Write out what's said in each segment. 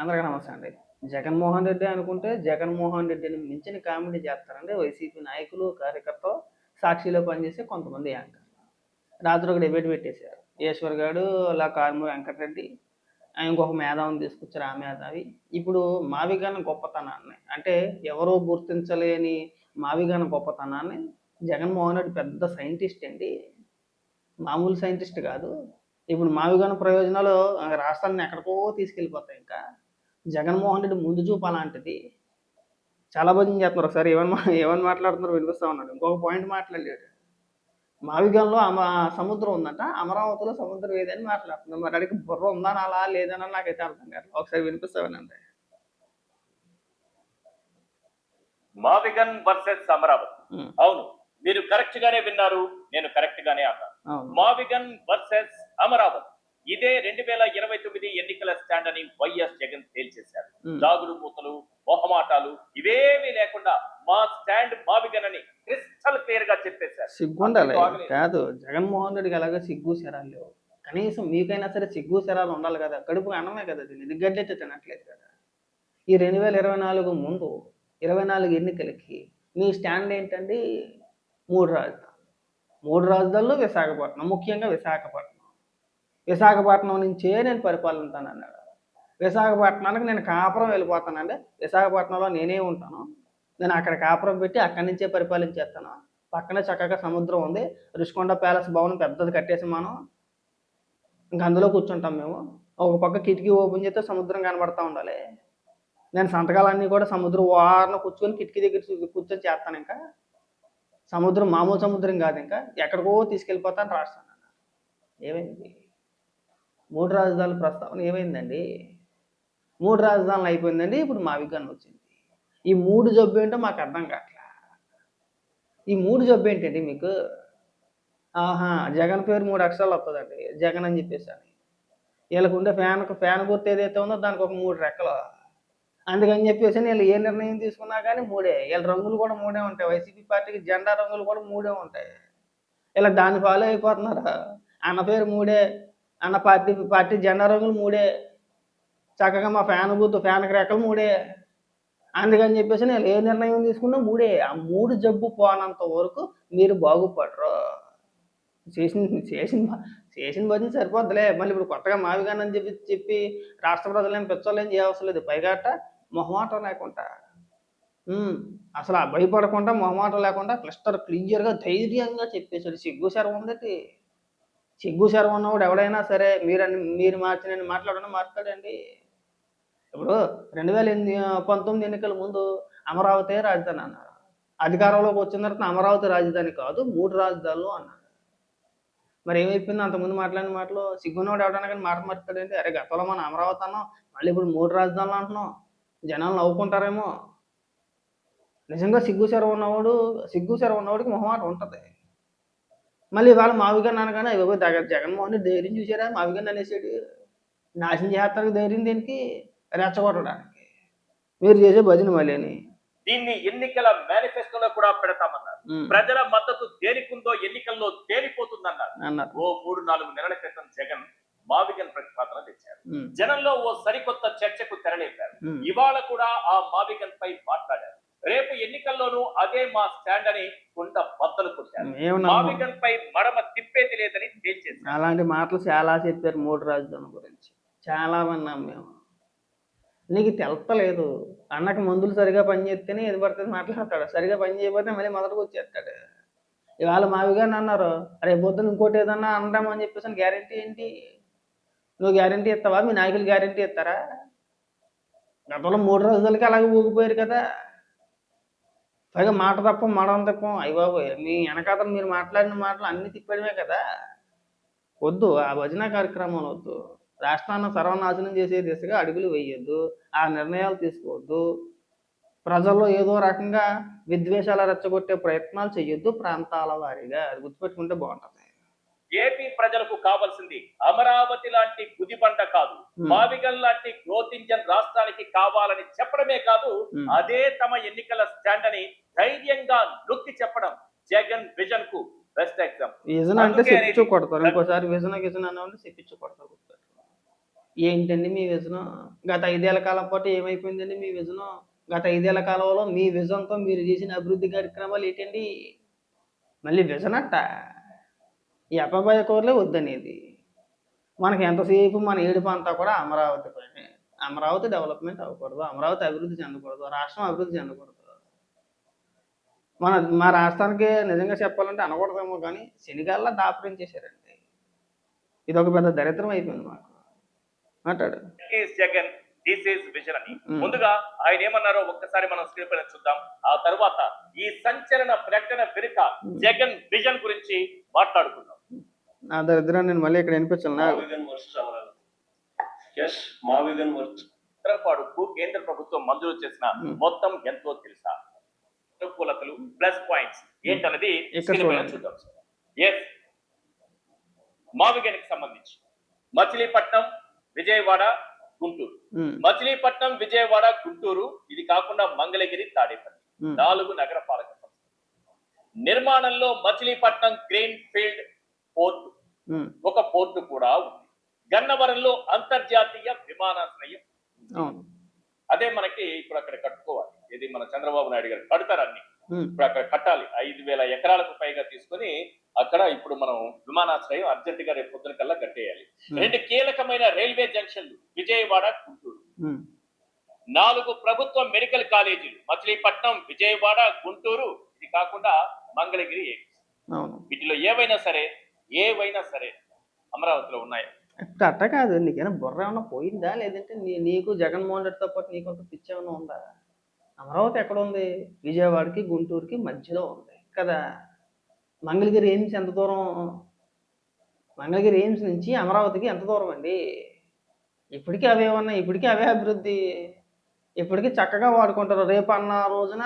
అందరికీ నమస్తే అండి. జగన్మోహన్ రెడ్డి అనుకుంటే, జగన్మోహన్ రెడ్డిని మించిన కామెడీ చేస్తారండి వైసీపీ నాయకులు, కార్యకర్తలు, సాక్షిలో పనిచేసే కొంతమంది యాంకర్లు. రాత్రి ఒక డిబేట్ పెట్టేశారు. ఈశ్వర్ గాడు, అలా కారుమూరి వెంకటరెడ్డి, ఇంకొక మేధావిని తీసుకొచ్చారు. ఆ మేధావి ఇప్పుడు మావిగాన గొప్పతనాన్ని, అంటే ఎవరో గుర్తించలేని మావిగాన గొప్పతనాన్ని జగన్మోహన్ రెడ్డి పెద్ద సైంటిస్ట్ అండి. మామూలు సైంటిస్ట్ కాదు. ఇప్పుడు మావిగాన ప్రయోజనాలు రాష్ట్రాన్ని ఎక్కడికో తీసుకెళ్ళిపోతాయి. ఇంకా జగన్మోహన్ రెడ్డి ముందు చూపు అలాంటిది. చాలా భజన చేస్తున్నారు. ఒకసారి ఏమని మాట్లాడుతున్నారు వినిపిస్తా ఉన్నాడు. ఇంకొక పాయింట్ మాట్లాడాడు. మావిగంలో సముద్రం ఉందంట, అమరావతిలో సముద్రం ఏదని మాట్లాడుతున్నారు. మరి అడిగి బుర్ర ఉందని అలా లేదని నాకైతే అర్థం కాదు. ఒకసారి వినిపిస్తామనండి. మావిగన్ వర్సెస్ అమరావతి. అవును, మీరు కరెక్ట్ గానే విన్నారు, నేను కరెక్ట్ గానే అన్నాను. మావిగన్ వర్సెస్ అమరావతి ఇదే 2029 ఎన్నికల స్టాండ్ అని వైఎస్ జగన్ తేల్చేశారు. దాగుడు మూతలు, మొహమాటాలు ఇవేమీ లేకుండా మా స్టాండ్ మావిగన్ అని క్రిస్టల్ క్లియర్ గా చెప్పేశారు. సిగ్గుండాలి కాదు, జగన్మోహన్ రెడ్డికి ఎలాగో సిగ్గు శరాలు లేవు. కనీసం మీకైనా సరే సిగ్గు శరాలు ఉండాలి కదా. కడుపు అన్నమే కదా, ఇది గడ్డెత్తి తినట్లేదు కదా. ఈ 2024 ముందు 24 ఎన్నికలకి మీ స్టాండ్ ఏంటండి? 3 రాజధానులు. 3 రాజధానులు విశాఖపట్నం, ముఖ్యంగా విశాఖపట్నం నుంచే నేను పరిపాలిస్తానన్నాడు. విశాఖపట్నానికి నేను కాపురం వెళ్ళిపోతానండి, విశాఖపట్నంలో నేనే ఉంటాను, నేను అక్కడ కాపురం పెట్టి అక్కడి నుంచే పరిపాలించేస్తాను. పక్కనే చక్కగా సముద్రం ఉంది, రుషికొండ ప్యాలెస్ భవనం పెద్దది కట్టేసి మనం ఇంకా అందులో కూర్చుంటాం మేము. ఒక పక్క కిటికీ ఓపెన్ చేస్తే సముద్రం కనబడతా ఉండాలి. నేను సంతకాలన్నీ కూడా సముద్రం వారన కూర్చొని కిటికీ దగ్గర కూర్చొని చేస్తాను. ఇంకా సముద్రం మామూలు సముద్రం కాదు, ఇంకా ఎక్కడికో తీసుకెళ్ళిపోతాను రాష్ట్రాన్ని. ఏమైంది? 3 రాజధానుల ప్రస్తావన ఏమైందండి? 3 రాజధానులు అయిపోయిందండి. ఇప్పుడు మావిగాన్ వచ్చింది. ఈ 3 జబ్బు ఏంటో మాకు అర్థం కావట్లా. ఈ 3 జబ్బు ఏంటండి మీకు? జగన్ పేరు 3 అక్షరాలు వస్తుందండి, జగన్ అని చెప్పేసి అని. వీళ్ళకుండే ఫ్యాన్ గుర్తు ఏదైతే ఉందో దానికి ఒక 3 రెక్కలు. అందుకని చెప్పేసి వీళ్ళు ఏ నిర్ణయం తీసుకున్నా కానీ 3. వీళ్ళ రంగులు కూడా 3 ఉంటాయి. వైసీపీ పార్టీకి జెండా రంగులు కూడా 3 ఉంటాయి. ఇలా దాన్ని ఫాలో అయిపోతున్నారా? అన్న పేరు 3, అన్న పార్టీ జెండా రంగులు 3, చక్కగా మా ఫ్యాన్కి రెక్కలు 3. అందుకని చెప్పేసి నేను ఏ నిర్ణయం తీసుకున్నా 3. ఆ 3 జబ్బు పోనంత వరకు మీరు బాగుపడరు. చేసిన భజన సరిపోద్దులే. మళ్ళీ ఇప్పుడు కొత్తగా మావిగాన్ అని చెప్పి రాష్ట్ర ప్రజలేం పెచ్చోళ్ళేం చేయవసరం లేదు. పైగా మొహమాటం లేకుండా, అసలు భయపడకుండా, మొహమాటం లేకుండా క్లియర్గా ధైర్యంగా చెప్పేశాడు. సిగ్గు శరం ఉందటి. సిగ్గు శరం ఉన్నవాడు ఎవడైనా సరే మీరు మార్చి నేను మాట్లాడండి. ఇప్పుడు 2019 ఎన్నికల ముందు అమరావతి రాజధాని అన్నారు. అధికారంలోకి వచ్చిన తర్వాత అమరావతి రాజధాని కాదు 3 రాజధానులు అన్నారు. మరి ఏమైపోయింది? అంతకుముందు మాట్లాడిన మాటలు సిగ్గున్నవాడు ఎవడన్నా కానీ మాట మారుతాడండి. అరే గతంలో మనం అమరావతి అన్నాం, మళ్ళీ ఇప్పుడు 3 రాజధానులు అంటున్నాం, జనాలు నవ్వుకుంటారేమో. నిజంగా సిగ్గు శరం ఉన్నవాడికి మొహమాట ఉంటుంది. మళ్ళీ ఇవాళ మావిగాన్ అనగానే జగన్మోహన్ రెడ్డి ధైర్యం చూసారా? మావిగాన్ అనేసాడు. నాశనం చేస్తానికి ధైర్యం దేనికి? రెచ్చగొట్టడానికి. మీరు చేసే భజన మళ్ళీ దీన్ని ఎన్నికల మేనిఫెస్టోలో కూడా పెడతామన్నారు. ప్రజల మద్దతు దేనికుందో ఎన్నికల్లో తేలిపోతుందన్నారు. ఓ 3-4 నెలల క్రితం జగన్ మావిగన్ ప్రతిపాదన తెచ్చారు. జనంలో ఓ సరికొత్త చర్చకు తెరలేపారు. ఇవాళ కూడా ఆ మావిగన్ పై మాట్లాడారు. రేపు ఎన్నికల్లోనూ అదే మా స్టాండ్ అని కొంత బద్దలు కొట్టారు. మావిగన్ పై మడమ తిప్పేది లేదని తేల్చేశారు. అలాంటి మాటలు చాలా చెప్పారు 3 రాజధానుల గురించి. చాలా విన్నాం మేము. నీకు తెలపలేదు. అన్నకు మందులు సరిగా పనిచేస్తేనే ఏది పడుతుంది మాట్లాడతాడు. సరిగా పని చేయకపోతే మళ్ళీ మొదటికి వచ్చేస్తాడు. ఇవాళ మావిగాని అన్నారు, రేపు పొద్దున ఇంకోటి ఏదన్నా అనడమని చెప్పేసి గ్యారెంటీ ఏంటి? నువ్వు గ్యారెంటీ ఇస్తావా? మీ నాయకులు గ్యారెంటీ ఇస్తారా? గతంలో 3 రోజులకి అలాగే ఊగిపోయారు కదా. పైగా మాట తప్ప మడం తప్ప అయ్యబాబోయ్, మీ వెనకాతలు మీరు మాట్లాడిన మాటలు అన్ని తిప్పడమే కదా. వద్దు, ఆ భజన కార్యక్రమాలు వద్దు. రాష్ట్రాన్ని సర్వనాశనం చేసే దిశగా అడుగులు వేయొద్దు, ఆ నిర్ణయాలు తీసుకోవద్దు. ప్రజల్లో ఏదో రకంగా విద్వేషాలు రెచ్చగొట్టే ప్రయత్నాలు చేయొద్దు ప్రాంతాల వారీగా. అది గుర్తుపెట్టుకుంటే బాగుంటుంది. ఏపీ ప్రజలకు కావాల్సింది అమరావతి లాంటి గుదిబండ కాదు, మావిగన్ లాంటి గ్రోత్ ఇంజన్ రాష్ట్రానికి కావాలని చెప్పడమే కాదు, అదే తమ ఎన్నికల స్టాండ్ అని ధైర్యంగా నొక్కి చెప్పడం జగన్ విజన్ కు బెస్ట్ ఎగ్జాంపుల్. విజన్ అంటే చెప్పించు కొడతారు. ఇంకోసారి విజన్ అన్న చెప్పించు కొడతారు. ఏంటండి మీ విజను? గత 5 ఏళ్ల కాలం పాటు ఏమైపోయిందండి మీ విజను? గత 5 ఏళ్ల కాలంలో మీ విజన్‌తో మీరు చేసిన అభివృద్ధి కార్యక్రమాలు ఏటండి? మళ్ళీ విజనంట. ఈ అపభయ కూరలే వద్దనేది. మనకి ఎంతసేపు మన ఏడుపంతా కూడా అమరావతి పైనే. అమరావతి డెవలప్‌మెంట్ అవ్వకూడదు. అమరావతి అభివృద్ధి చెందకూడదు. రాష్ట్రం అభివృద్ధి చెందకూడదు. మా రాష్ట్రానికి నిజంగా చెప్పాలంటే అనకూడదేమో కానీ శనిగాల్లా దాపురించేశారండి. ఇదొక పెద్ద దరిద్రం అయిపోయింది మాకు. మాట్లాడు. జగన్ దిస్ ఈజ్ విజన్ అని ముందుగా ఆయన ఏమన్నారో ఒక్కసారి మనం స్క్రీన్ పైన చూద్దాం. ఆ తర్వాత ఈ సంచలన ప్రకటన వెనుక జగన్ విజన్ గురించి మాట్లాడుకుందాం. నా దరిద్రం నేను మళ్ళీ ఇక్కడ వినిపించాను. ఉత్తరపాడుకు కేంద్ర ప్రభుత్వం మంజూరు చేసిన మొత్తం ఎంతో తెలుసా? అనుకూలతలు ప్లస్ పాయింట్స్ ఏంటన్నది చూద్దాం. ఎస్, మావిగనికి సంబంధించి మచిలీపట్నం, విజయవాడ, గుంటూరు. మచిలీపట్నం, విజయవాడ, గుంటూరు, ఇది కాకుండా మంగళగిరి, తాడేపల్లి 4 నగరపాలక సంస్థలు. నిర్మాణంలో మచిలీపట్నం గ్రీన్ ఫీల్డ్ పోర్టు, ఒక పోర్టు కూడా ఉంది. గన్నవరంలో అంతర్జాతీయ విమానాశ్రయం. అదే మనకి ఇప్పుడు అక్కడ కట్టుకోవాలి. ఇది మన చంద్రబాబు నాయుడు గారు కడతారు అన్ని. ఇప్పుడు అక్కడ కట్టాలి. 5,000 ఎకరాలకు పైగా తీసుకొని అక్కడ ఇప్పుడు మనం విమానాశ్రయం అర్జెంట్ గా రేపు పొద్దున కల్లా కట్టేయాలి. 2 కీలకమైన రైల్వే జంక్షన్లు విజయవాడ, గుంటూరు. 4 ప్రభుత్వ మెడికల్ కాలేజీలు మచిలీపట్నం, విజయవాడ, గుంటూరు, ఇది కాకుండా మంగళగిరి. వీటిలో ఏవైనా సరే అమరావతిలో ఉన్నాయి. అట్ట కాదు, నీకైనా బుర్ర ఏమన్నా పోయిందా? లేదంటే నీకు జగన్మోహన్ రెడ్డితో పాటు నీకు పిచ్చి ఏమైనా ఉందా? అమరావతి ఎక్కడ ఉంది? విజయవాడకి, గుంటూరుకి మధ్యలో ఉంది కదా. మంగళగిరి ఎయిమ్స్ ఎంత దూరం? మంగళగిరి ఎయిమ్స్ నుంచి అమరావతికి ఎంత దూరం అండి? ఇప్పటికీ అవే ఉన్నాయి. ఇప్పటికీ అవే అభివృద్ధి. ఇప్పటికీ చక్కగా వాడుకుంటారు. రేపు అన్న రోజున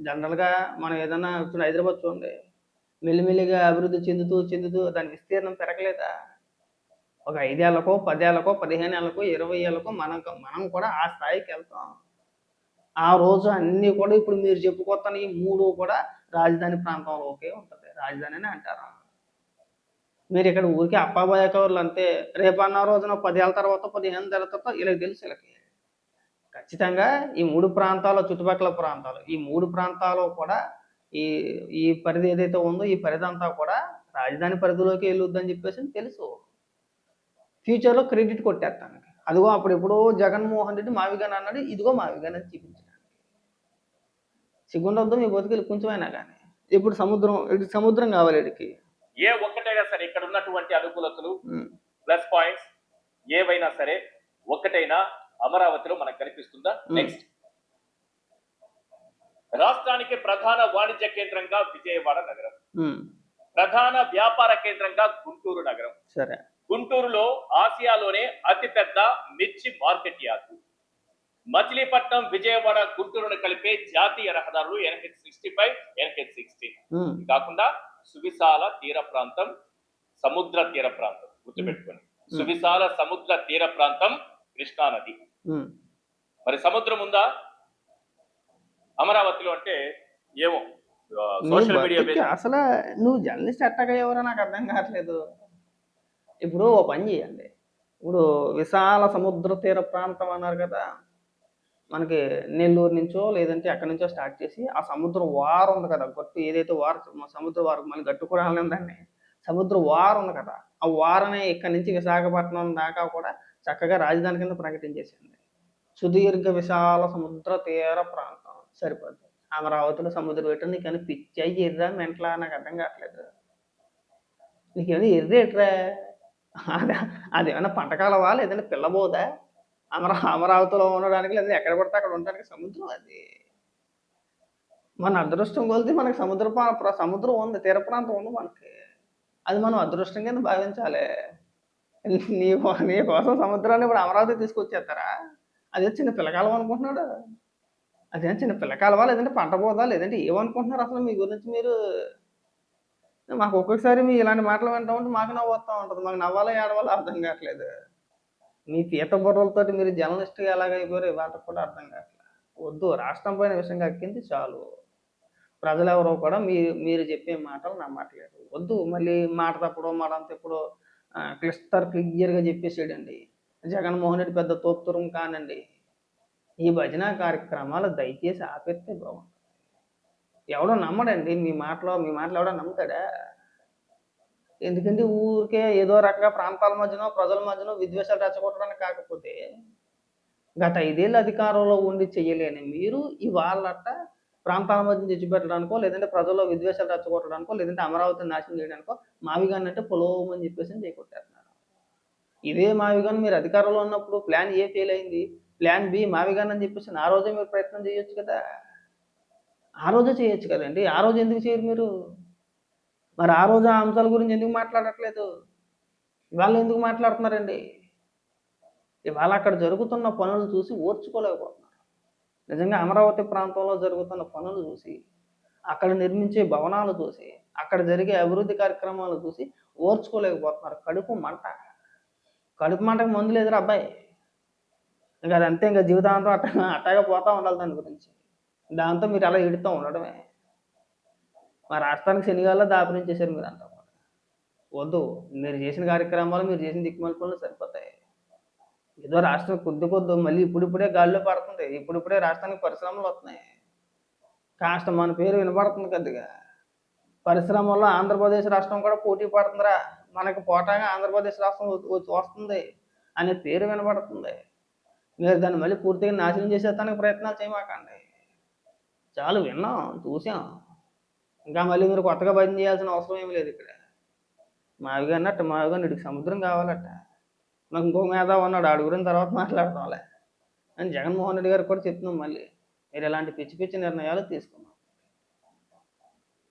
జనరల్గా మనం ఏదన్నా ఇప్పుడు హైదరాబాద్ చూడండి, మెల్లిమెల్లిగా అభివృద్ధి చెందుతూ దాని విస్తీర్ణం పెరగలేదా? ఒక 5 ఏళ్లకో, 10 ఏళ్లకో, 15 ఏళ్లకో, 20 ఏళ్లకో మనం కూడా ఆ స్థాయికి వెళ్తాం. ఆ రోజు అన్నీ కూడా ఇప్పుడు మీరు చెప్పుకొస్తాను ఈ 3 కూడా రాజధాని ప్రాంతంలోకే ఉంటుంది. రాజధాని అని అంటారు. మీరు ఇక్కడ ఊరికి అప్పాబోయకవర్లు అంతే. రేపు అన్న రోజున 10 ఏళ్ళ తర్వాత, 15 ఏళ్ళ తర్వాత వీళ్ళకి తెలుసు. వీళ్ళకి ఖచ్చితంగా ఈ 3 ప్రాంతాలు, చుట్టుపక్కల ప్రాంతాలు, ఈ 3 ప్రాంతాలు కూడా ఈ పరిధి ఏదైతే ఉందో ఈ పరిధి అంతా కూడా రాజధాని పరిధిలోకి వెళ్ళొద్దని చెప్పేసి తెలుసు. ఫ్యూచర్లో క్రెడిట్ కొట్టేస్తాను. అదిగో అప్పుడు ఎప్పుడో జగన్మోహన్ రెడ్డి మావిగాని అన్నాడు, ఇదిగో మావిగాని అని చూపించడానికి సిగ్గుండొద్దు మీ బతుకులు కొంచెమైనా కానీ. ఇప్పుడు సముద్రం కావాలి వీడికి. ఏ ఒక్కటైనా సరే ఇక్కడ ఉన్నటువంటి అనుకూలతలు ప్లస్ పాయింట్స్ ఏవైనా సరే ఒక్కటైనా అమరావతిలో మనకు కనిపిస్తుందా? నెక్స్ట్, రాష్ట్రానికి ప్రధాన వాణిజ్య కేంద్రంగా విజయవాడ నగరం, ప్రధాన వ్యాపార కేంద్రంగా గుంటూరు నగరం. సరే, గుంటూరులో ఆసియాలోనే అతిపెద్ద మిర్చి మార్కెట్ యార్డు. మచిలీపట్నం, విజయవాడ, గుంటూరును కలిపే జాతీయ రహదారులు NH65, NH16. కాకుండా సువిశాల తీర ప్రాంతం, సముద్ర తీర ప్రాంతం గుర్తుపెట్టుకోండి. సువిశాల సముద్ర తీర ప్రాంతం కృష్ణా నది. మరి సముద్రం ఉందా అమరావతిలో అంటే ఏమో సోషల్ మీడియా. అసలు నువ్వు జర్నలిస్ట్ ఎట్టగా ఎవరో నాకు అర్థం కావట్లేదు. ఇప్పుడు ఓ పని చేయండి. ఇప్పుడు విశాల సముద్ర తీర ప్రాంతం అన్నారు కదా, మనకి నెల్లూరు నుంచో లేదంటే ఎక్కడి నుంచో స్టార్ట్ చేసి ఆ సముద్ర వారం ఉంది కదా, గట్టు ఏదైతే సముద్ర వారం మళ్ళీ గట్టు కూడా దాన్ని సముద్ర వారం ఉంది కదా, ఆ వారనే ఇక్కడి నుంచి విశాఖపట్నం దాకా కూడా చక్కగా రాజధాని కింద ప్రకటించేసింది. సుదీర్ఘ విశాల సముద్ర తీర ప్రాంతం సరిపోద్ది. అమరావతిలో సముద్రం పెట్టు నీకని పిచ్చాయి ఎర్రా మెంట్లా నాకు అర్థం కావట్లేదు. నీకేమైనా ఎర్రేట్రా? అదేమన్నా పంటకాలవా లేదంటే పిల్లబోదా? అమరావతిలో ఉండడానికి లేదా ఎక్కడ పడితే అక్కడ ఉండడానికి సముద్రం అది. మన అదృష్టం కొలిది మనకి సముద్రం ఉంది, తీర ప్రాంతం ఉంది మనకి. అది మనం అదృష్టం కింద భావించాలి. నీ కోసం సముద్రాన్ని ఇప్పుడు అమరావతి తీసుకొచ్చేస్తారా? అదే చిన్న పిల్లకాలం అనుకుంటున్నాడు. అదేం చిన్న పిల్లకాలవా లేదంటే పంట పోదా లేదంటే ఏమనుకుంటున్నారు అసలు మీ గురించి మీరు? మాకు ఒక్కొక్కసారి మీ ఇలాంటి మాటలు వింటూ ఉంటే మాకు నవ్వు వస్తూ ఉంటుంది. మాకు నవ్వాలో ఏడవాలో అర్థం కావట్లేదు. మీ పీత బుర్రలతో మీరు జర్నలిస్ట్గా ఎలాగైపోయారు వాళ్ళకి కూడా అర్థం కావట్లేదు. వద్దు, రాష్ట్రం పైన విషయం కక్కింది చాలు. ప్రజలు ఎవరో కూడా మీరు చెప్పే మాటలు నమ్మట్లేదు. వద్దు, మళ్ళీ మాట తప్పుడు మాట అంత ఎప్పుడు క్లియర్గా చెప్పేసేయండి. జగన్మోహన్ రెడ్డి పెద్ద తోపుతురం కానండి. ఈ భజన కార్యక్రమాలు దయచేసి ఆపేస్తే బాగుంటుంది. ఎవడో నమ్మడండి మీ మాటలు ఎవడో నమ్ముతాడా? ఎందుకంటే ఊరికే ఏదో రకంగా ప్రాంతాల మధ్యనో ప్రజల మధ్యనో విద్వేషాలు రెచ్చగొట్టడానికి కాకపోతే గత 5 ఏళ్ళు అధికారంలో ఉండి చెయ్యలేని మీరు ఇవాళట ప్రాంతాల మధ్య తెచ్చిపెట్టడానికో, లేదంటే ప్రజల్లో విద్వేషాలు రెచ్చగొట్టడానికో, లేదంటే అమరావతిని నాశనం చేయడానికో మావిగాన్ని అంటే పొలోమని చెప్పేసి చేకొట్టేస్తున్నారు. ఇదే మావిగాన్ని మీరు అధికారంలో ఉన్నప్పుడు ప్లాన్ ఏ ఫెయిల్ అయింది, ప్లాన్ బి మావిగాన్ని అని చెప్పేసి ఆ రోజే మీరు ప్రయత్నం చేయొచ్చు కదా. ఆ రోజే చేయొచ్చు కదండి. ఆ రోజు ఎందుకు చేయరు మీరు? మరి ఆ రోజు ఆ అంశాల గురించి ఎందుకు మాట్లాడట్లేదు? ఇవాళ ఎందుకు మాట్లాడుతున్నారండి? ఇవాళ అక్కడ జరుగుతున్న పనులు చూసి ఓర్చుకోలేకపోతున్నారు. నిజంగా అమరావతి ప్రాంతంలో జరుగుతున్న పనులు చూసి, అక్కడ నిర్మించే భవనాలు చూసి, అక్కడ జరిగే అభివృద్ధి కార్యక్రమాలు చూసి ఓర్చుకోలేకపోతున్నారు. కడుపు మంటకు మందు లేదురా అబ్బాయి. ఇంకా అదంతే, ఇంకా జీవితాంతం అట్టాగా పోతా ఉండాలి దాని గురించి. దాంతో మీరు అలా ఎడుతూ ఉండడమే. మా రాష్ట్రానికి శనిగాల్లో దాపురించేశారు మీరు అంతా. వద్దు, మీరు చేసిన కార్యక్రమాలు, మీరు చేసిన దిక్కుమాల పనులు సరిపోతాయి. ఏదో రాష్ట్రం కొద్ది మళ్ళీ ఇప్పుడిప్పుడే గాలిలో పడుతుంది. ఇప్పుడిప్పుడే రాష్ట్రానికి పరిశ్రమలు వస్తున్నాయి. కాస్త మన పేరు వినపడుతుంది కొద్దిగా. పరిశ్రమల్లో ఆంధ్రప్రదేశ్ రాష్ట్రం కూడా పోటీ పడుతుందిరా, మనకు పోటాగా ఆంధ్రప్రదేశ్ రాష్ట్రం వస్తుంది అనే పేరు వినపడుతుంది. మీరు దాన్ని మళ్ళీ పూర్తిగా నాశనం చేసేస్తానికి ప్రయత్నాలు చేయమాకండి. చాలు, విన్నాం, చూసాం. ఇంకా మళ్ళీ మీరు కొత్తగా భజన చేయాల్సిన అవసరం ఏమి లేదు ఇక్కడ. మావిగా అన్నట్టు ఇడికి సముద్రం కావాలట. నాకు ఇంకో మీద ఉన్నాడు, ఆడు గురించి తర్వాత మాట్లాడతాంలే అని జగన్మోహన్ రెడ్డి గారికి కూడా చెప్తున్నాం. మళ్ళీ మీరు ఇలాంటి పిచ్చి నిర్ణయాలు తీసుకోండి.